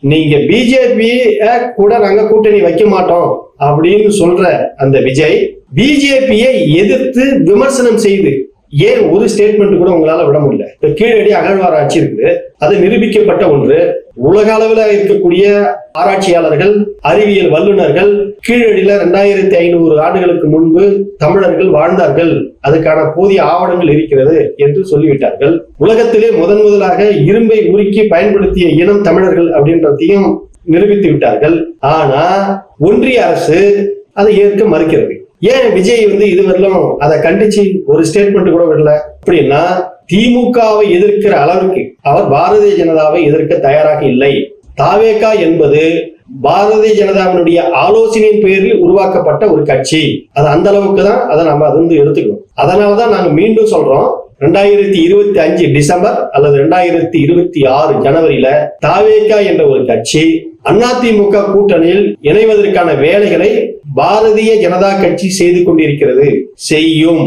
நீங்க பிஜேபி கூட நாங்க கூட்டணி வைக்க மாட்டோம் அப்படின்னு சொல்ற அந்த விஜய் பிஜேபியை எதிர்த்து விமர்சனம் செய்து ஏன் ஒரு ஸ்டேட்மெண்ட் கூட உங்களால விட முடியல? இப்ப கீழடி அகழ்வாராய்ச்சி இருக்குது, அது நிரூபிக்கப்பட்ட ஒன்று. உலக அளவில் இருக்கக்கூடிய ஆராய்ச்சியாளர்கள், அறிவியல் வல்லுநர்கள் கீழடியில 2500 ஆண்டுகளுக்கு முன்பு தமிழர்கள் வாழ்ந்தார்கள், அதுக்கான போதிய ஆவணங்கள் இருக்கிறது என்று சொல்லிவிட்டார்கள். உலகத்திலே முதலாக இரும்பை உருக்கி பயன்படுத்திய இனம் தமிழர்கள் அப்படின்றதையும் நிரூபித்து விட்டார்கள். ஆனா ஒன்றிய அரசு அதை ஏற்க மறுக்கிறது. ஏன் விஜய் இதுவரையிலும் அதை கண்டிச்சு ஒரு ஸ்டேட்மெண்ட் கூட விடல? அப்படின்னா திமுகவை எதிர்க்கிற அளவுக்கு அவர் பாரதிய ஜனதாவை எதிர்க்க தயாராக இல்லை. தாவேகா என்பது பாரதிய ஜனதாவினுடைய ஆலோசனையின் பேரில் உருவாக்கப்பட்ட ஒரு கட்சி. அது அந்த அளவுக்கு தான் அதை நம்ம எடுத்துக்கணும். அதனாலதான் நாங்க மீண்டும் சொல்றோம், 2025 டிசம்பர் அல்லது 2026 ஜனவரியில தாவேகா என்ற ஒரு கட்சி அதிமுக கூட்டணியில் இணைவதற்கான வேலைகளை பாரதிய ஜனதா கட்சி செய்து கொண்டிருக்கிறது, செய்யும்.